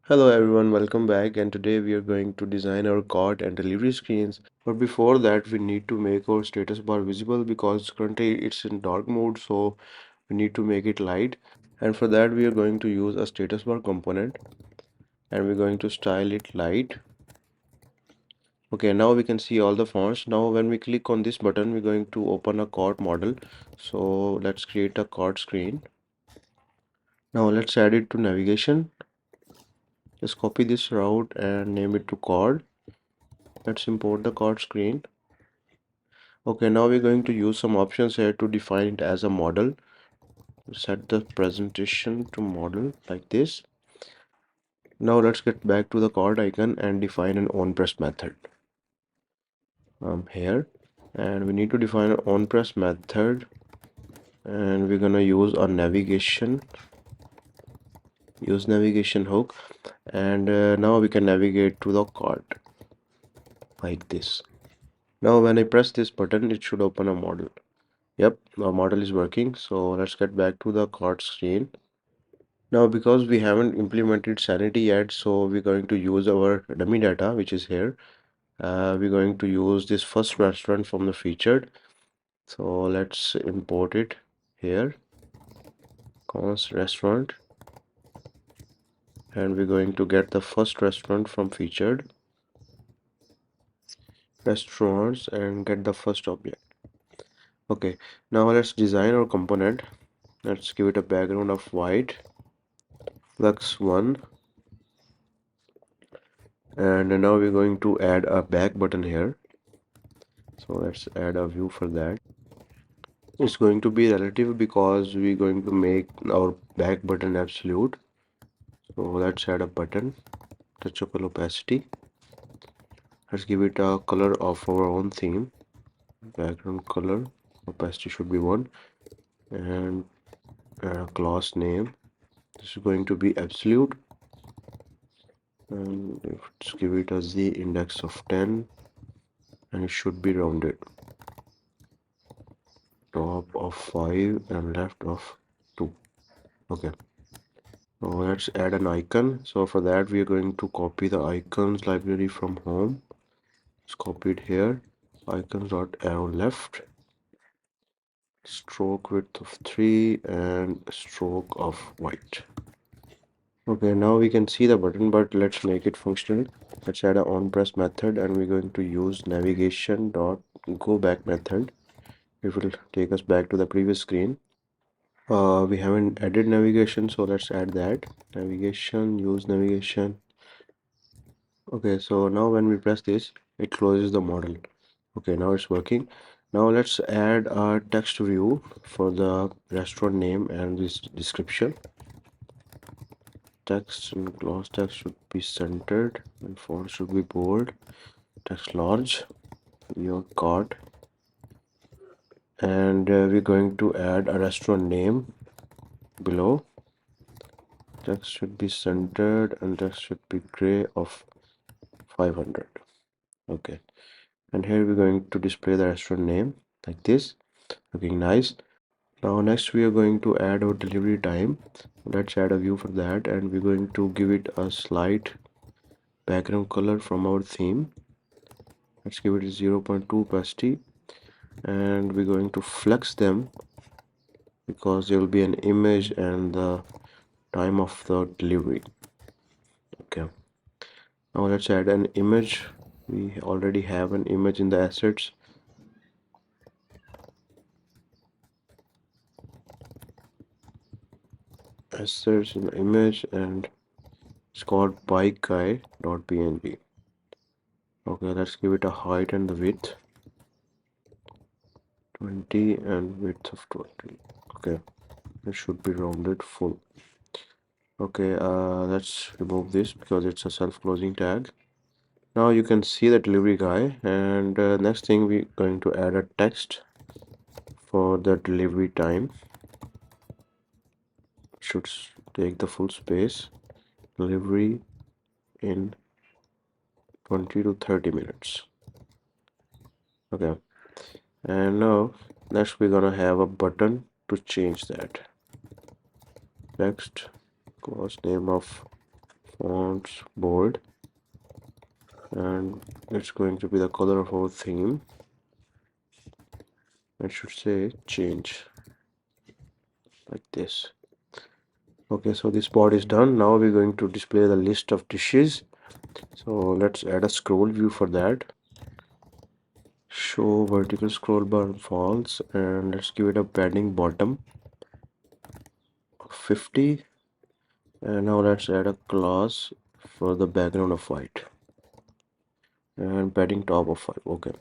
Hello everyone, welcome back, and today we are going to design our cart and delivery screens. But before that, we need to make our status bar visible because currently it's in dark mode, so we need to make it light. And for that, we are going to use a status bar component and we're going to style it light. Okay, now we can see all the fonts. Now when we click on this button, we're going to open a cart model. So let's create a cart screen. Now let's add it to navigation. Just copy this route and name it to cart. Let's import the cart screen. Okay, now we're going to use some options here to define it as a model. Set the presentation to model like this. Now let's get back to the card icon and define an onPress method here. And we need to define an onPress method, and we're gonna use a navigation hook, and now we can navigate to the cart like this. Now when I press this button, it should open a model. Yep, the model is working. So let's get back to the cart screen. Now, because we haven't implemented sanity yet, so we're going to use our dummy data, which is here. We're going to use this first restaurant from the featured. So let's import it here, const restaurant, and we're going to get the first restaurant from featured restaurants and get the first object. Okay, now let's design our component. Let's give it a background of white, lux 1, and now we're going to add a back button here. So let's add a view for that. It's going to be relative because we're going to make our back button absolute. So let's add a button, touchable opacity. Let's give it a color of our own theme. Background color, opacity should be 1, and class name. This is going to be absolute, and let's give it a z index of 10, and it should be rounded. Top of 5 and left of 2. Okay. Now let's add an icon. So for that we are going to copy the icons library from home. Let's copy it here. Icons dot arrow left. Stroke width of 3 and stroke of white. Okay, now we can see the button, but let's make it functional. Let's add an onPress method, and we're going to use navigation dot go back method. It will take us back to the previous screen. We haven't added navigation, so let's add that. Navigation, use navigation. Okay, so now when we press this, it closes the model. Okay, now it's working. Now let's add a text view for the restaurant name and this description. Text and gloss text should be centered and font should be bold. Text large, your cart, and we're going to add a restaurant name below. Text should be centered and text should be gray of 500. Okay, and here we're going to display the restaurant name like this, looking nice. Now next we are going to add our delivery time. Let's add a view for that, and we're going to give it a slight background color from our theme. Let's give it 0.2 opacity, and we're going to flex them because there will be an image and the time of the delivery. Okay, now let's add an image. We already have an image in the assets. Assets in the image, and it's called bike guy.png. Okay, let's give it a height and the width 20 and width of 20. Okay, it should be rounded full. Okay, let's remove this because it's a self-closing tag. Now you can see the delivery guy, and next thing we're going to add a text for the delivery time. Should take the full space. Delivery in 20 to 30 minutes. Okay, and now next we're gonna have a button to change that. Text, class name of fonts bold, and it's going to be the color of our theme. It should say change like this. Okay, so this part is done. Now we're going to display the list of dishes. So let's add a scroll view for that. Show vertical scroll bar false, and let's give it a padding bottom of 50. And now let's add a class for the background of white and padding top of 5. Okay,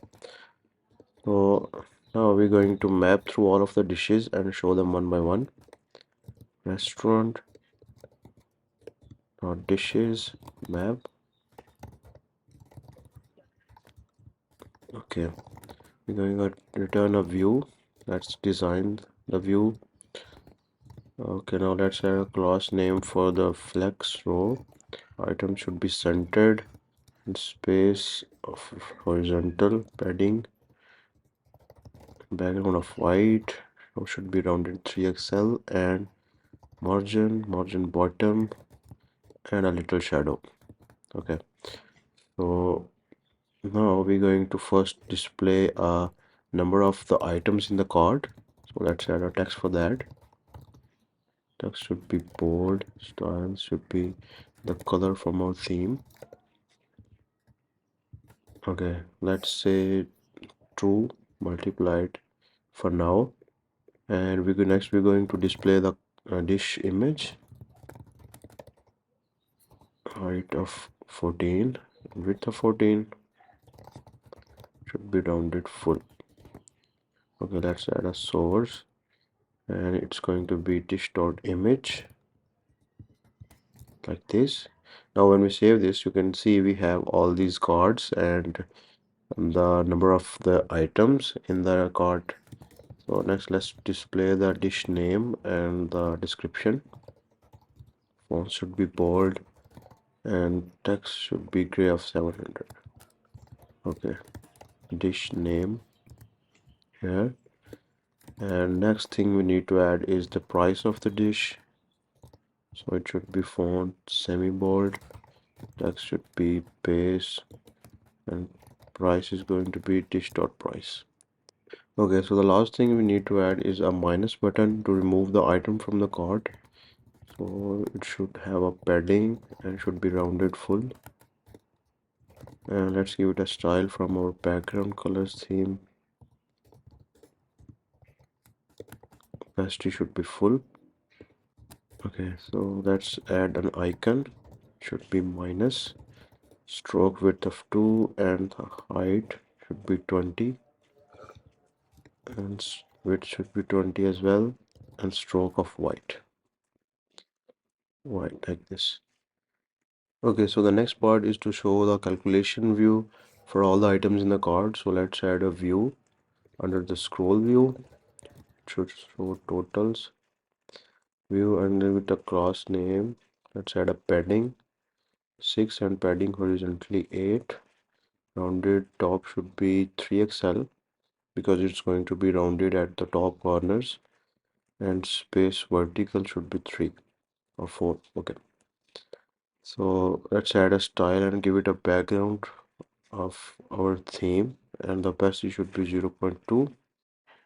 so now we're going to map through all of the dishes and show them one by one. Restaurant, dishes, map. Okay, we're going to return a view. Let's design the view. Okay, now let's add a class name for the flex row. Item should be centered and space of horizontal, padding, background of white, should be rounded 3xl, and margin bottom, and a little shadow. Okay, so now we're going to first display a number of the items in the cart. So let's add a text for that. Text should be bold, style should be the color from our theme. Okay, let's say true multiplied for now, and we're going to display the dish image. Height of 14, width of 14, should be rounded full. Okay, let's add a source, and it's going to be dish.image like this. Now when we save this, you can see we have all these cards and the number of the items in the cart. So next, let's display the dish name and the description. Font should be bold and text should be gray of 700. Okay, dish name here. And next thing we need to add is the price of the dish. So it should be font semi bold, text should be base, and price is going to be dish.price. Okay, so the last thing we need to add is a minus button to remove the item from the cart. So it should have a padding and should be rounded full. And let's give it a style from our background colors theme. Opacity should be full. Okay, so let's add an icon. Should be minus. Stroke width of 2 and the height should be 20, and width should be 20 as well, and stroke of white like this. Okay, so the next part is to show the calculation view for all the items in the cart. So let's add a view under the scroll view. It should show totals view, and then with the class name let's add a padding 6 and padding horizontally 8. Rounded top should be 3xl because it's going to be rounded at the top corners, and space vertical should be 3 or 4. Okay, so let's add a style and give it a background of our theme, and the opacity should be 0.2.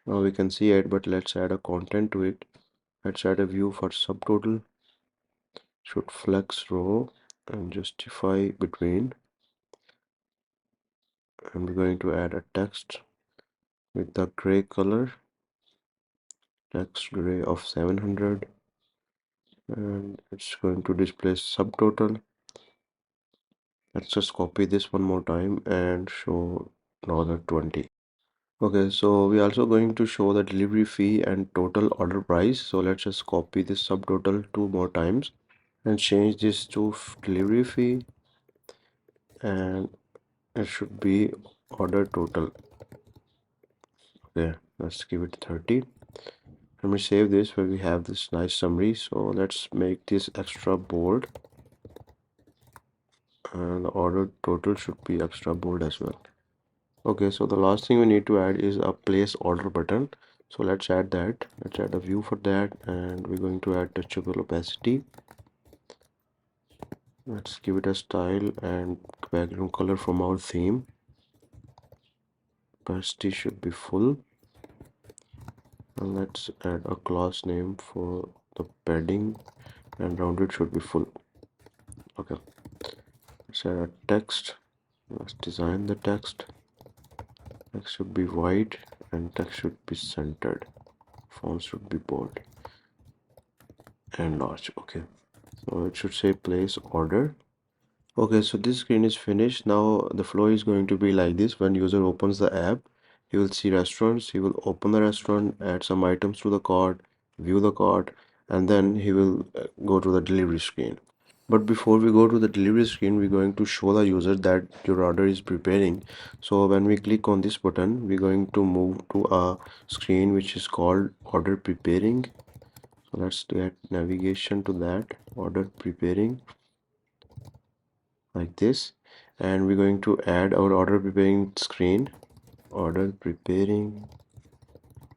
Now we can see it, but let's add a content to it. Let's add a view for subtotal. Should flex row and justify between, and we're going to add a text with the gray color, text gray of 700, and it's going to display subtotal. Let's just copy this one more time and show another 20. Okay, so we're also going to show the delivery fee and total order price. So let's just copy this subtotal 2 more times and change this to delivery fee, and it should be order total. Okay, let's give it 30. Let me save this where we have this nice summary. So let's make this extra bold, and the order total should be extra bold as well. Okay, so the last thing we need to add is a place order button. So let's add that. Let's add a view for that, and we're going to add touchable opacity Let's give it a style and background color from our theme. Opacity should be full. And let's add a class name for the padding, and rounded should be full. Okay, let's add a text. Let's design the text. Text should be white and text should be centered. Font should be bold and large. Okay, so it should say place order. Okay, so this screen is finished. Now the flow is going to be like this. When user opens the app, he will see restaurants. He will open the restaurant, add some items to the cart, view the cart, and then he will go to the delivery screen. But before we go to the delivery screen, we're going to show the user that your order is preparing. So when we click on this button, we're going to move to a screen which is called order preparing. So let's get navigation to that order preparing like this, and we're going to add our order preparing screen. Order preparing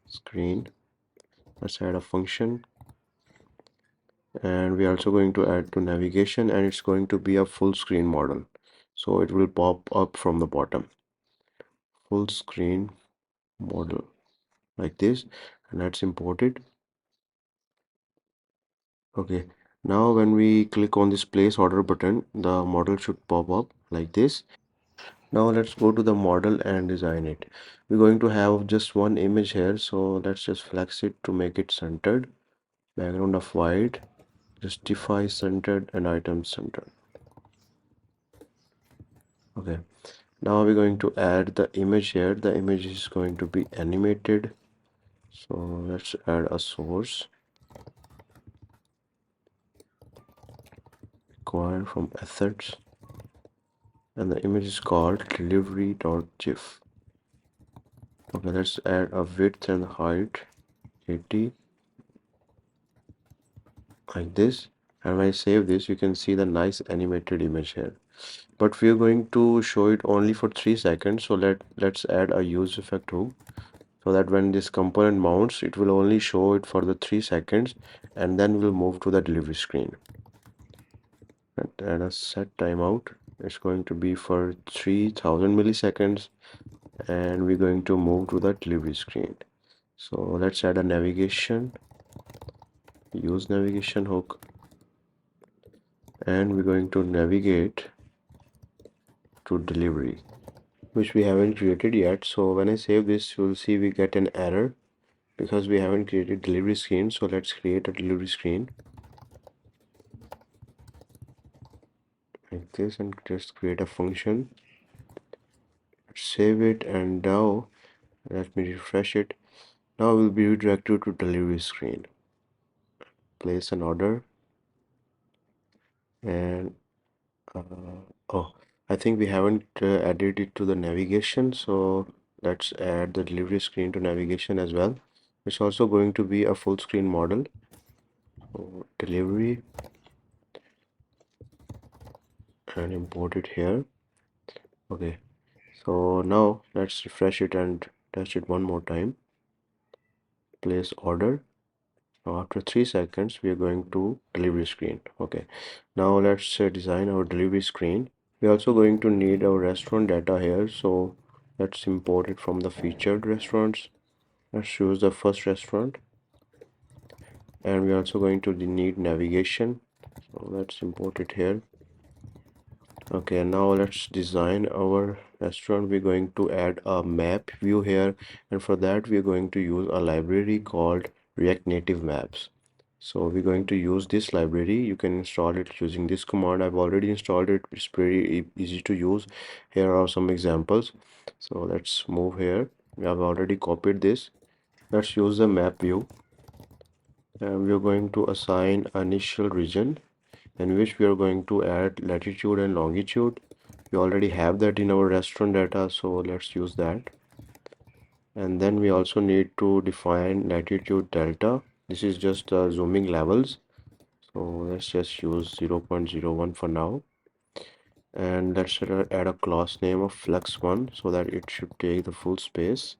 screen. Let's add a function, and we're also going to add to navigation, and it's going to be a full screen model, so it will pop up from the bottom. Full screen model like this, and let's import it. Okay, now when we click on this place order button, the model should pop up like this. Now let's go to the model and design it. We're going to have just one image here, so let's just flex it to make it centered. Background of white, justify centered and item centered. Okay, now we're going to add the image here. The image is going to be animated. So let's add a source. Acquire from assets. And the image is called delivery.gif. Okay, let's add a width and height 80 like this, and when I save this, you can see the nice animated image here. But we are going to show it only for 3 seconds, so let's add a use effect hook, so that when this component mounts, it will only show it for the 3 seconds, and then we'll move to the delivery screen. And a set timeout, it's going to be for 3000 milliseconds, and we're going to move to the delivery screen. So let's add a navigation, use navigation hook, and we're going to navigate to delivery, which we haven't created yet. So when I save this, you'll see we get an error because we haven't created delivery screen. So let's create a delivery screen like this and just create a function. Save it, and now let me refresh it. Now we'll be redirected to delivery screen. Place an order, and oh, I think we haven't added it to the navigation, so let's add the delivery screen to navigation as well. It's also going to be a full screen model. So delivery, and import it here. Okay, so now let's refresh it and test it one more time. Place order. Now after 3 seconds, we are going to delivery screen. Okay, now let's design our delivery screen. We're also going to need our restaurant data here, so let's import it from the featured restaurants. Let's choose the first restaurant, and we're also going to need navigation, so let's import it here. Okay, now let's design our restaurant. We're going to add a map view here, and for that we're going to use a library called React Native Maps. So we're going to use this library. You can install it using this command. I've already installed it. It's pretty easy to use. Here are some examples. So let's move here. We have already copied this. Let's use the map view, and we're going to assign initial region in which we are going to add latitude and longitude. We already have that in our restaurant data, so let's use that. And then we also need to define latitude delta. This is just zooming levels, so let's just use 0.01 for now. And let's add a class name of flex1 so that it should take the full space,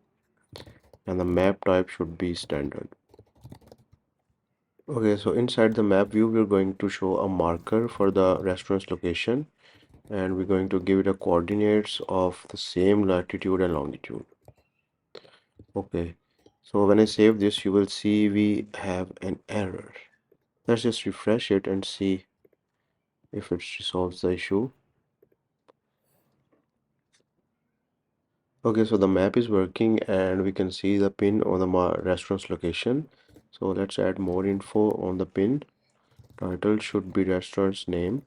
and the map type should be standard. Okay, so inside the map view, we're going to show a marker for the restaurant's location, and we're going to give it a coordinates of the same latitude and longitude. Okay, so when I save this, you will see we have an error. Let's just refresh it and see if it resolves the issue. Okay, so the map is working and we can see the pin on the restaurant's location. So let's add more info on the pin. Title should be restaurant's name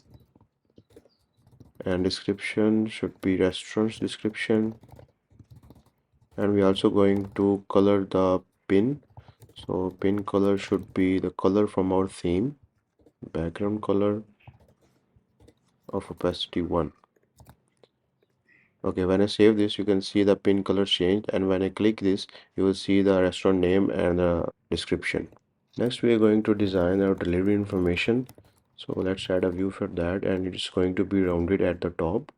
and description should be restaurant's description. And we're also going to color the pin. So pin color should be the color from our theme, background color of opacity 1. Okay, when I save this, you can see the pin color changed, and when I click this, you will see the restaurant name and the description. Next, we are going to design our delivery information. So let's add a view for that, and it's going to be rounded at the top.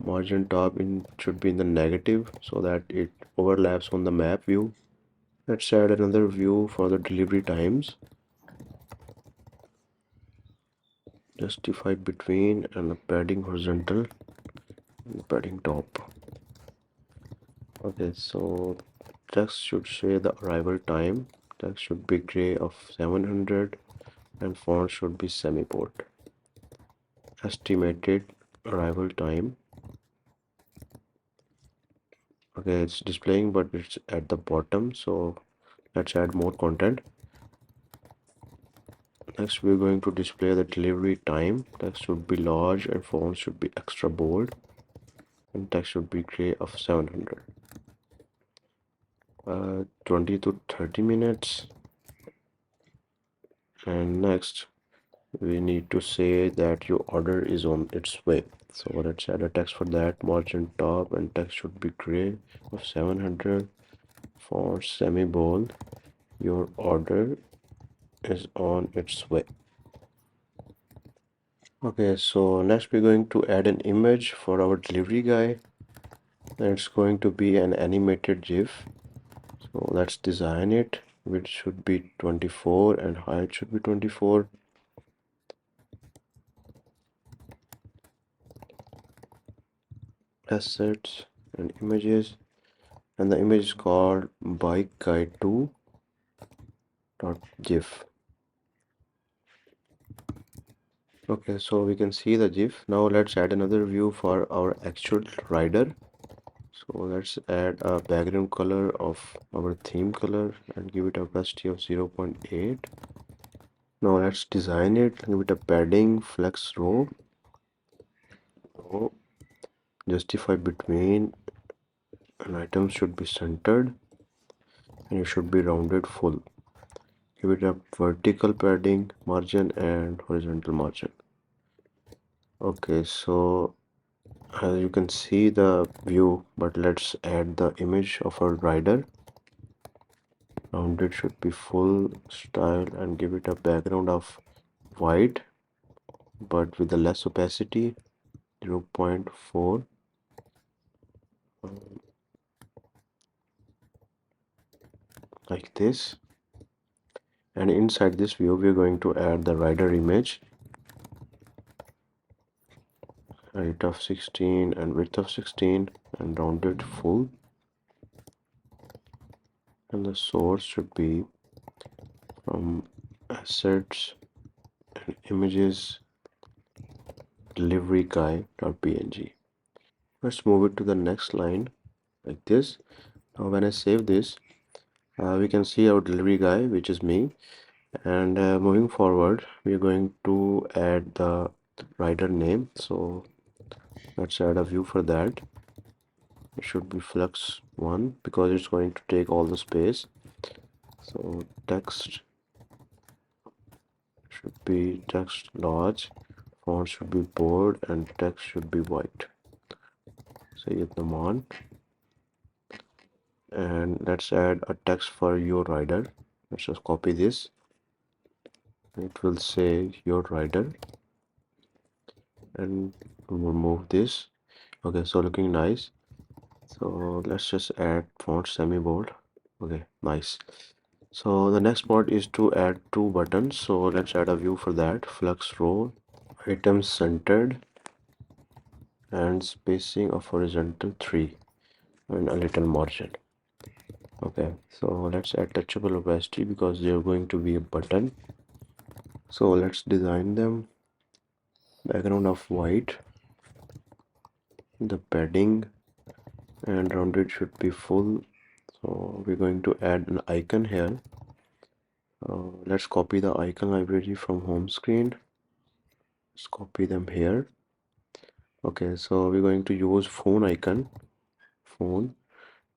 Margin top in should be in the negative so that it overlaps on the map view. Let's add another view for the delivery times. Justify between and the padding horizontal and padding top. Okay, so text should say the arrival time. Text should be gray of 700 and font should be semi-bold. Estimated arrival time. Okay, it's displaying but it's at the bottom, so let's add more content. Next we're going to display the delivery time. Text should be large and font should be extra bold and text should be gray of 700. 20 to 30 minutes. And next we need to say that your order is on its way. So let's add a text for that. Margin top and text should be gray of 700. Font semi bold. Your order is on its way. Okay, so next we're going to add an image for our delivery guy. It's going to be an animated GIF. So let's design it. Width should be 24 and height should be 24. Assets and images, and the image is called bike guide 2.gif. Okay, so we can see the GIF. Now let's add another view for our actual rider. So let's add a background color of our theme color and give it a opacity of 0.8. Now let's design it. Give it a padding flex row. So justify between, and items should be centered and it should be rounded full. Give it a vertical padding margin and horizontal margin. Okay, so as you can see the view, but let's add the image of our rider. Rounded should be full style and give it a background of white but with a less opacity, 0.4. Like this. And inside this view we're going to add the rider image, height of 16 and width of 16 and rounded full, and the source should be from assets and images delivery guy.png. Let's move it to the next line like this. Now when I save this, we can see our delivery guy, which is me, and moving forward we are going to add the rider name. So let's add a view for that. It should be flex 1 because it's going to take all the space. So text should be text large, font should be bold, and text should be white. Say the on. And let's add a text for your rider. Let's just copy this. It will say your rider, and we'll move this. Okay, so looking nice. So let's just add font semi bold. Okay, nice. So the next part is to add two buttons. So let's add a view for that. Flux row, items centered, and spacing of horizontal 3 and a little margin. Okay, so let's add touchable opacity because they're going to be a button. So let's design them. Background of white, the padding and rounded should be full. So we're going to add an icon here. Let's copy the icon library from home screen. Let's copy them here. Okay, so we're going to use phone icon, phone,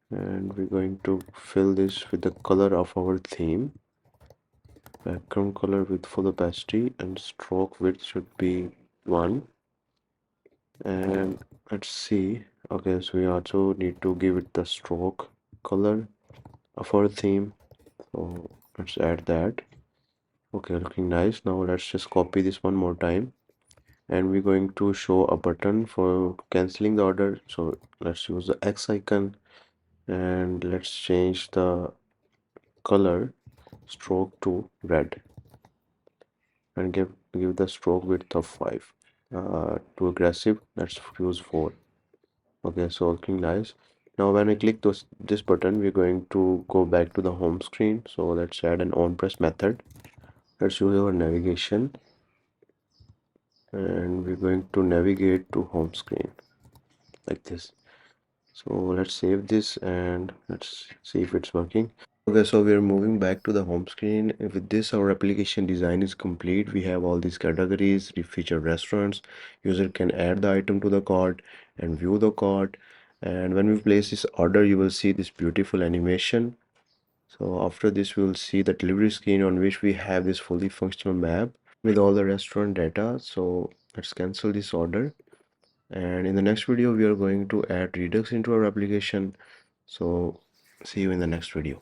and we're going to fill this with the color of our theme. Background color with full opacity and stroke width should be 1. And let's see. Okay, so we also need to give it the stroke color of our theme. So let's add that. Okay, looking nice. Now let's just copy this one more time. And we're going to show a button for canceling the order. So let's use the X icon and let's change the color stroke to red and give the stroke width of 5. Too aggressive, let's use 4. Okay, so looking nice. Now when I click this button, we're going to go back to the home screen. So let's add an on press method. Let's use our navigation and we're going to navigate to home screen like this. So let's save this and let's see if it's working. Okay, so we're moving back to the home screen. With this, our application design is complete. We have all these categories, we feature restaurants. User can add the item to the cart and view the cart. And when we place this order, you will see this beautiful animation. So after this, we will see the delivery screen on which we have this fully functional map with all the restaurant data. So let's cancel this order. And in the next video, we are going to add Redux into our application. So see you in the next video.